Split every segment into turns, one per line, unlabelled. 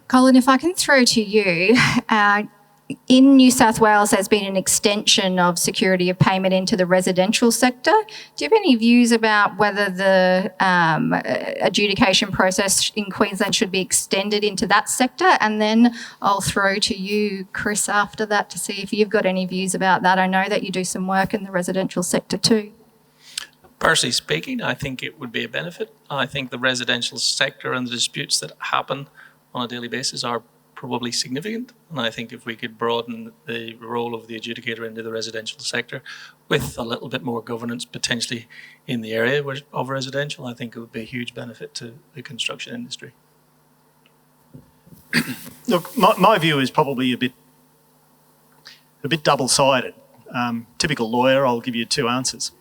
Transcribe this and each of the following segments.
Colin, if I can throw to you, in New South Wales there's been an extension of security of payment into the residential sector. Do you have any views about whether the adjudication process in Queensland should be extended into that sector? And then I'll throw to you, Chris, after that to see if you've got any views about that. I know that you do some work in the residential sector too.
Personally speaking, I think it would be a benefit. I think the residential sector and the disputes that happen on a daily basis are probably significant, and I think if we could broaden the role of the adjudicator into the residential sector with a little bit more governance potentially in the area of residential, I think it would be a huge benefit to the construction industry.
Look, my view is probably a bit double-sided. Typical lawyer, I'll give you two answers.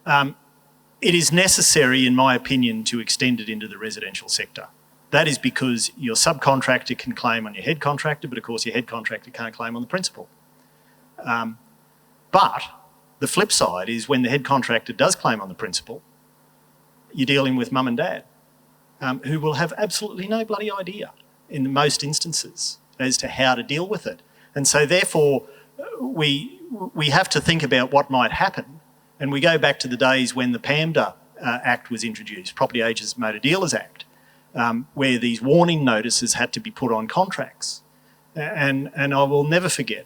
It is necessary, in my opinion, to extend it into the residential sector. That is because your subcontractor can claim on your head contractor, but of course your head contractor can't claim on the principal. But the flip side is when the head contractor does claim on the principal, you're dealing with mum and dad, who will have absolutely no bloody idea in most instances as to how to deal with it. And so therefore we have to think about what might happen. And we go back to the days when the PAMDA Act was introduced, Property Agents Motor Dealers Act, where these warning notices had to be put on contracts. And I will never forget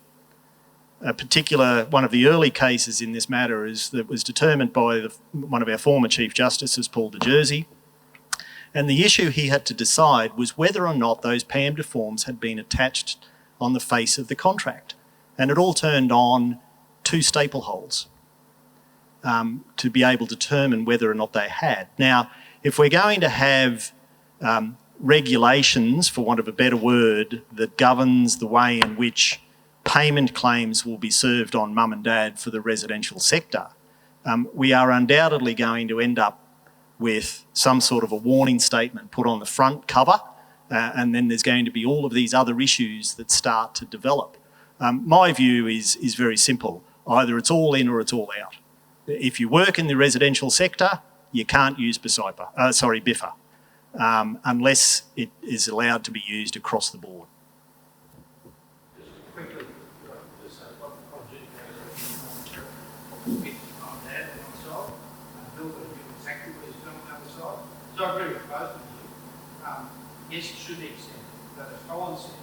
a particular, one of the early cases in this matter that was determined by one of our former Chief Justices, Paul de Jersey. And the issue he had to decide was whether or not those PAMDA forms had been attached on the face of the contract. And it all turned on 2 staple holes to be able to determine whether or not they had. Now, if we're going to have regulations, for want of a better word, that governs the way in which payment claims will be served on mum and dad for the residential sector, we are undoubtedly going to end up with some sort of a warning statement put on the front cover, and then there's going to be all of these other issues that start to develop. My view is very simple. Either it's all in or it's all out. If you work in the residential sector, you can't use BIFA. Unless it is allowed to be used across the board.
Quickly, just say what on that on one side, and Bill will do exactly what he's doing on the other side. So I agree with both of you. Yes, it should be extended, but as Colin said,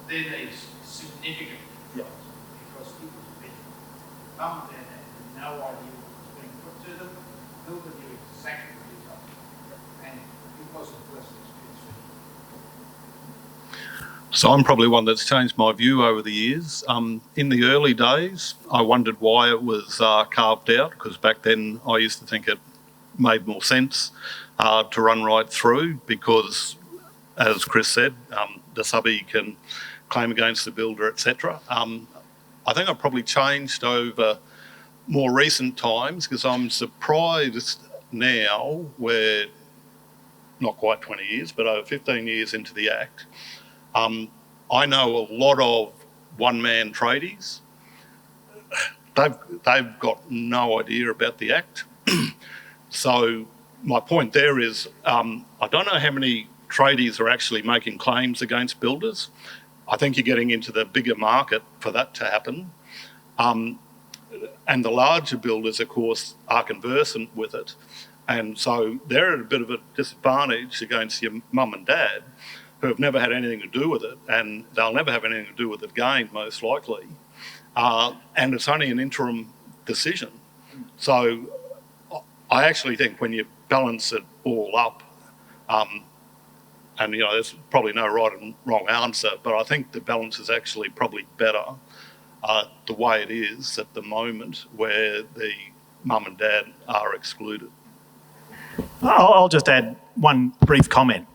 there needs significant difference because it was big. Mum and dad had no idea what was being put to them. Bill knew exactly what he was up to.
So I'm probably one that's changed my view over the years. In the early days, I wondered why it was carved out, because back then I used to think it made more sense to run right through because, as Chris said, the subby can claim against the builder, etc. I think I've probably changed over more recent times because I'm surprised now we're not quite 20 years, but over 15 years into the Act. I know a lot of one-man tradies. They've got no idea about the Act. So my point there is I don't know how many tradies are actually making claims against builders. I think you're getting into the bigger market for that to happen. And the larger builders, of course, are conversant with it. And so they're at a bit of a disadvantage against your mum and dad who have never had anything to do with it, and they'll never have anything to do with it again, most likely. And it's only an interim decision. So I actually think when you balance it all up, and there's probably no right and wrong answer, but I think the balance is actually probably better the way it is at the moment where the mum and dad are excluded.
I'll just add one brief comment.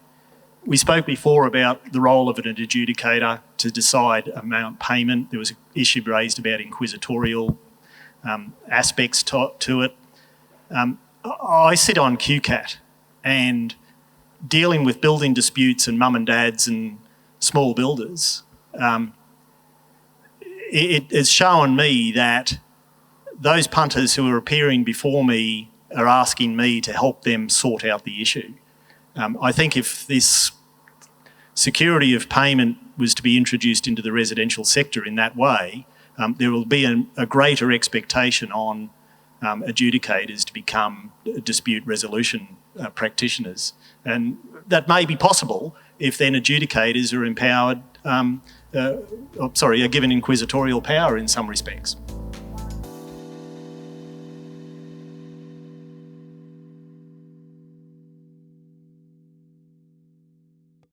We spoke before about the role of an adjudicator to decide amount payment. There was an issue raised about inquisitorial aspects to it. I sit on QCAT, and dealing with building disputes and mum and dads and small builders, it has shown me that those punters who are appearing before me are asking me to help them sort out the issue. I think if this security of payment was to be introduced into the residential sector in that way, there will be a greater expectation on adjudicators to become dispute resolution practitioners. And that may be possible if then adjudicators are empowered, are given inquisitorial power in some respects.